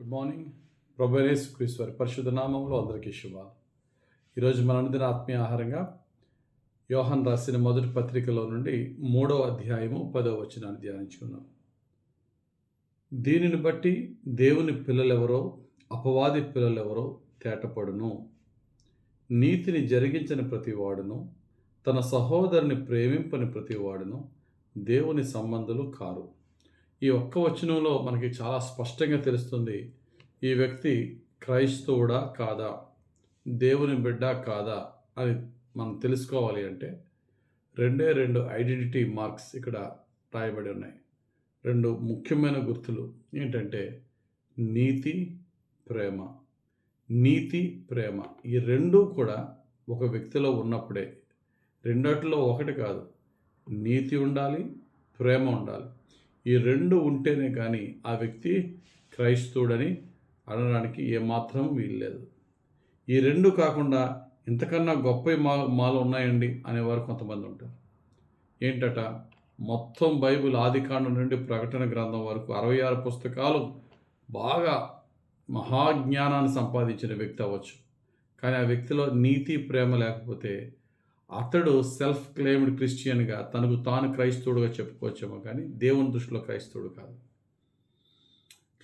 Good morning. ప్రభు యేసుక్రీస్తు వారి పరిశుద్ధ నామములో అందరికీ శుభాలు. ఈరోజు మన అనుదిన ఆత్మీయ ఆహారంగా యోహాను రాసిన మొదటి పత్రికలో నుండి 3వ అధ్యాయము 10వ వచనాన్ని ధ్యానించుకున్నాం. దీనిని బట్టి దేవుని పిల్లలెవరో అపవాది పిల్లలెవరో తేటపడును. నీతిని జరిగించని ప్రతివాడును తన సహోదరుని ప్రేమింపని ప్రతివాడును దేవుని సంబంధులు కారు. ఈ ఒక్క వచనంలో మనకి చాలా స్పష్టంగా తెలుస్తుంది, ఈ వ్యక్తి క్రైస్తవుడా కాదా, దేవుని బిడ్డ కాదా అని మనం తెలుసుకోవాలి అంటే రెండు ఐడెంటిటీ మార్క్స్ ఇక్కడ రాయబడి ఉన్నాయి. రెండు ముఖ్యమైన గుర్తులు ఏంటంటే నీతి, ప్రేమ. నీతి, ప్రేమ ఈ రెండూ కూడా ఒక వ్యక్తిలో ఉన్నప్పుడే, రెండిట్లో ఒకటి కాదు, నీతి ఉండాలి, ప్రేమ ఉండాలి. ఈ రెండు ఉంటేనే కానీ ఆ వ్యక్తి క్రైస్తవుడని అనడానికి ఏమాత్రం వీల్లేదు. ఈ రెండు కాకుండా ఇంతకన్నా గొప్ప మాలు ఉన్నాయండి అనేవారు కొంతమంది ఉంటారు. ఏంటట, మొత్తం బైబిల్ ఆదికాండం నుండి ప్రకటన గ్రంథం వరకు 66 పుస్తకాలు బాగా మహాజ్ఞానాన్ని సంపాదించిన వ్యక్తి అవ్వచ్చు, కానీ ఆ వ్యక్తిలో నీతి, ప్రేమ లేకపోతే అతడు సెల్ఫ్ క్లెయిమ్డ్ క్రిస్టియన్గా తనకు తాను క్రైస్తవుడుగా చెప్పుకోవచ్చేమో కానీ దేవుని దృష్టిలో క్రైస్తవుడు కాదు.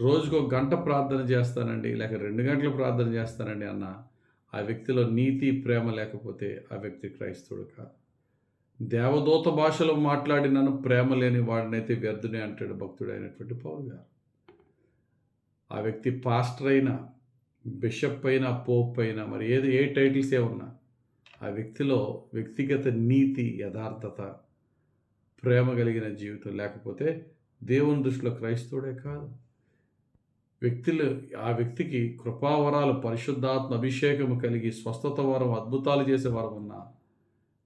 రోజుకు 1 గంట ప్రార్థన చేస్తానండి, లేక 2 గంటలు ప్రార్థన చేస్తానండి అన్న ఆ వ్యక్తిలో నీతి, ప్రేమ లేకపోతే ఆ వ్యక్తి క్రైస్తవుడు కాదు. దేవదూత భాషలో మాట్లాడినను ప్రేమ లేని వాడినైతే వ్యర్థునే అంటాడు భక్తుడైనటువంటి పౌలు గారు. ఆ వ్యక్తి పాస్టర్ అయినా, బిషప్ అయినా, పోప్ అయినా, మరి ఏ టైటిల్స్ ఏమన్నా ఆ వ్యక్తిలో వ్యక్తిగత నీతి, యథార్థత, ప్రేమ కలిగిన జీవితం లేకపోతే దేవుని దృష్టిలో క్రైస్తవుడే కాదు. ఆ వ్యక్తికి కృపావరాలు, పరిశుద్ధాత్మ అభిషేకము కలిగి స్వస్థత వరం, అద్భుతాలు చేసే వరం ఉన్న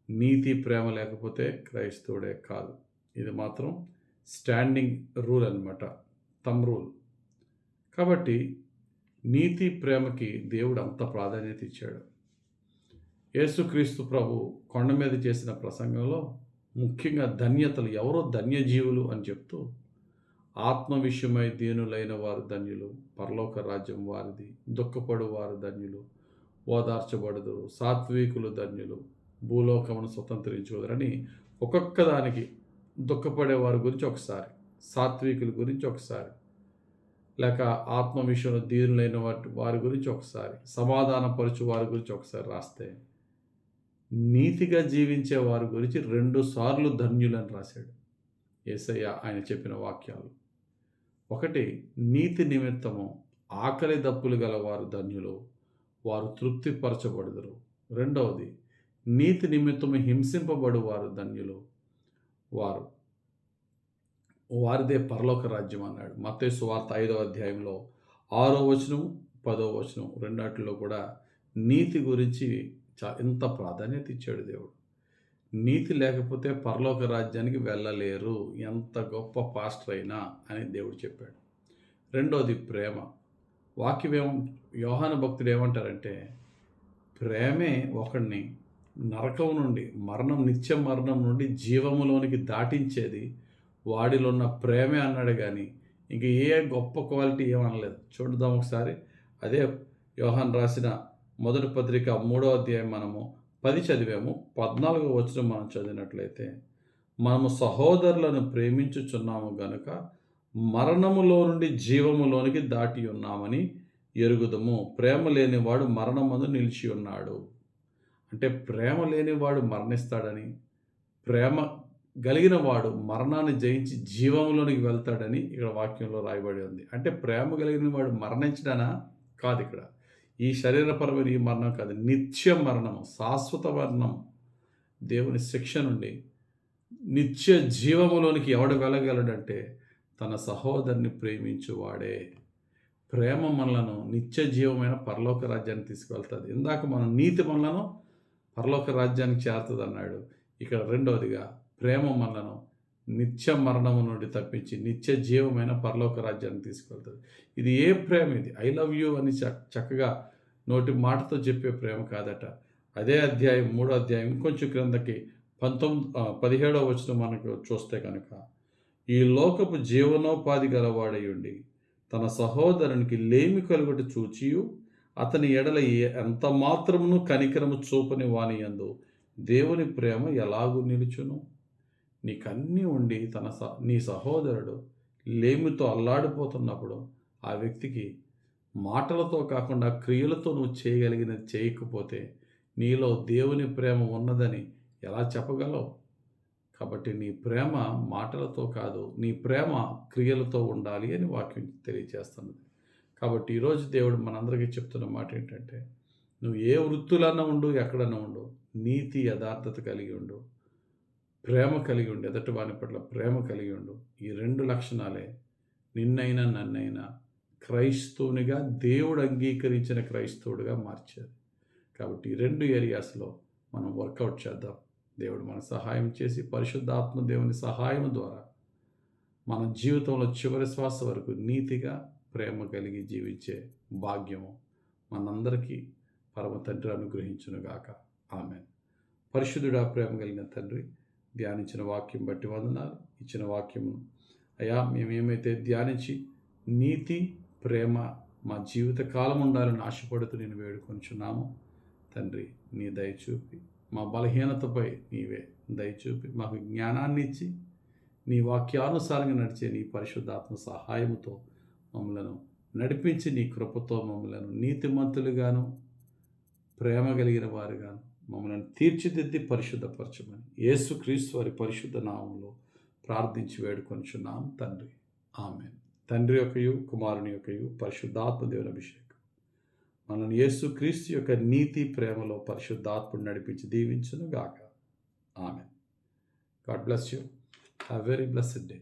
నీతి, ప్రేమ లేకపోతే క్రైస్తవుడే కాదు. ఇది మాత్రం స్టాండింగ్ రూల్ అన్నమాట, థంబ్ రూల్. కాబట్టి నీతి, ప్రేమకి దేవుడు అంత ప్రాధాన్యత ఇచ్చాడు. యేసుక్రీస్తు ప్రభు కొండ మీద చేసిన ప్రసంగంలో ముఖ్యంగా ధన్యతలు, ఎవరో ధన్యజీవులు అని చెప్తూ, ఆత్మ విషయమై దీనులైన వారు ధన్యులు, పరలోక రాజ్యం వారిది, దుఃఖపడు వారు ధన్యులు, ఓదార్చబడుదురు, సాత్వికులు ధన్యులు, భూలోకమును స్వతంత్రించుకోదరని ఒక్కొక్క దానికి, దుఃఖపడే వారి గురించి ఒకసారి, సాత్వికుల గురించి ఒకసారి, లేక ఆత్మ విషయంలో దీనులైన వారి గురించి ఒకసారి, సమాధానపరచు వారి గురించి ఒకసారి రాస్తే, నీతిగా జీవించే వారి గురించి 2 సార్లు ధన్యులని రాశాడు యేసయ్య ఆయన చెప్పిన వాక్యాలు. ఒకటి, నీతి నిమిత్తము ఆకలి దప్పులు గల వారు ధన్యులు, వారు తృప్తిపరచబడుదురు. రెండవది, నీతి నిమిత్తము హింసింపబడు వారు ధన్యులు, వారిదే పరలోక రాజ్యం అన్నాడు. మత్తయి సువార్త 5వ అధ్యాయంలో 6వ వచనం, 10వ వచనం రెండాటిలో కూడా నీతి గురించి ఎంత ప్రాధాన్యత ఇచ్చాడు దేవుడు. నీతి లేకపోతే పరలోక రాజ్యానికి వెళ్ళలేరు, ఎంత గొప్ప పాస్టర్ అయినా అని దేవుడు చెప్పాడు. రెండోది ప్రేమ. యోహాను భక్తుడు ఏమంటారంటే, ప్రేమే ఒకడిని నరకం నుండి, నిత్య మరణం నుండి జీవములోనికి దాటించేది, వాడిలో ఉన్న ప్రేమే అన్నాడు. కానీ ఇంక ఏ గొప్ప క్వాలిటీ ఏమనలేదు. చూద్దాం ఒకసారి. అదే యోహాను రాసిన మొదటి పత్రిక 3వ అధ్యాయం మనము 10 చదివాము. 14వ వచనం మనం చదివినట్లయితే, మనము సహోదరులను ప్రేమించుచున్నాము గనుక మరణములో నుండి జీవములోనికి దాటి ఉన్నామని ఎరుగుదము. ప్రేమ లేనివాడు మరణమందు నిలిచి ఉన్నాడు. అంటే ప్రేమ లేనివాడు మరణిస్తాడని, ప్రేమ కలిగిన వాడు మరణాన్ని జయించి జీవంలోనికి వెళ్తాడని ఇక్కడ వాక్యంలో రాయబడి ఉంది. అంటే ప్రేమ కలిగిన వాడు మరణించడనా కాదు, ఇక్కడ ఈ శరీరపరమైన ఈ మరణం కాదు, నిత్య మరణం, శాశ్వత మరణం, దేవుని శిక్ష నుండి నిత్య జీవములోనికి ఎవడు వెళ్ళగలడంటే తన సహోదరుని ప్రేమించువాడే. ప్రేమ మనలను నిత్య జీవమైన పరలోక రాజ్యానికి తీసుకువెళ్తుంది. ఇందాక మనం నీతి మనలను పరలోక రాజ్యానికి చేరుతుంది అన్నాడు. ఇక్కడ రెండవదిగా ప్రేమ మనలను నిత్య మరణము నుండి తప్పించి నిత్య జీవమైన పరలోక రాజ్యాన్ని తీసుకెళ్తుంది. ఇది ఏ ప్రేమ? ఇది ఐ లవ్ యూ అని చక్కగా నోటి మాటతో చెప్పే ప్రేమ కాదట. అదే అధ్యాయం 3వ అధ్యాయం ఇంకొంచెం క్రిందకి 17వ వచనం మనకు చూస్తే కనుక, ఈ లోకపు జీవనోపాధి గలవాడై ఉండి తన సహోదరునికి లేమి కలుగుట చూచియు అతని ఎడల ఎంత మాత్రమును కనికరము చూపని వాని యందు దేవుని ప్రేమ ఎలాగూ నిలుచును? నీకన్నీ ఉండి నీ సహోదరుడు లేమితో అల్లాడిపోతున్నప్పుడు ఆ వ్యక్తికి మాటలతో కాకుండా క్రియలతో నువ్వు చేయగలిగినది చేయకపోతే నీలో దేవుని ప్రేమ ఉన్నదని ఎలా చెప్పగలవు? కాబట్టి నీ ప్రేమ మాటలతో కాదు, నీ ప్రేమ క్రియలతో ఉండాలి అని వాక్యం తెలియజేస్తున్నది. కాబట్టి ఈరోజు దేవుడు మనందరికీ చెప్తున్న మాట ఏంటంటే, నువ్వు ఏ వృత్తులన్నా ఉండు, ఎక్కడన్నా ఉండు, నీతి యథార్థత కలిగి ఉండు, ప్రేమ కలిగి ఉండు, ఎదటి వాని పట్ల ప్రేమ కలిగి ఉండు. ఈ 2 లక్షణాలే నిన్నైనా నన్నైనా క్రైస్తవునిగా దేవుడు అంగీకరించిన క్రైస్తవుడిగా మార్చారు. కాబట్టి ఈ 2 ఏరియాస్లో మనం వర్కౌట్ చేద్దాం. దేవుడు మనకు సహాయం చేసి పరిశుద్ధాత్మ దేవుని సహాయం ద్వారా మన జీవితంలో చివరి శ్వాస వరకు నీతిగా ప్రేమ కలిగి జీవించే భాగ్యము మనందరికీ పరమ తండ్రి అనుగ్రహించునుగాక. ఆమేన్. పరిశుద్ధుడా, ప్రేమ కలిగిన తండ్రి, ధ్యానించిన వాక్యం బట్టి వందనాలు. ఇచ్చిన వాక్యమును అయా మేమేమైతే ధ్యానించి నీతి ప్రేమ మా జీవిత కాలం ఉండాలని ఆశపడుతూ నేను వేడుకొంచున్నాము. తండ్రి, నీ దయచూపి మా బలహీనతపై నీవే దయచూపి మాకు జ్ఞానాన్ని ఇచ్చి నీ వాక్యానుసారంగా నడిచే నీ పరిశుద్ధాత్మ సహాయముతో మమ్మలను నడిపించి నీ కృపతో మమ్మలను నీతిమంతులుగాను ప్రేమ కలిగిన వారుగాను మమ్మల్ని తీర్చిదిద్ది పరిశుద్ధపరచమని యేసుక్రీస్తు వారి పరిశుద్ధ నామంలో ప్రార్థించి వేడుకొంచున్నాం తండ్రి. ఆమేన్. తండ్రి యొక్కయు కుమారుని యొక్కయు పరిశుద్ధాత్మ దేవుని అభిషేకం మనల్ని యేసుక్రీస్తు యొక్క నీతి ప్రేమలో పరిశుద్ధాత్ముడు నడిపించి దీవించును గాక. Amen. God bless you. Have very blessed day.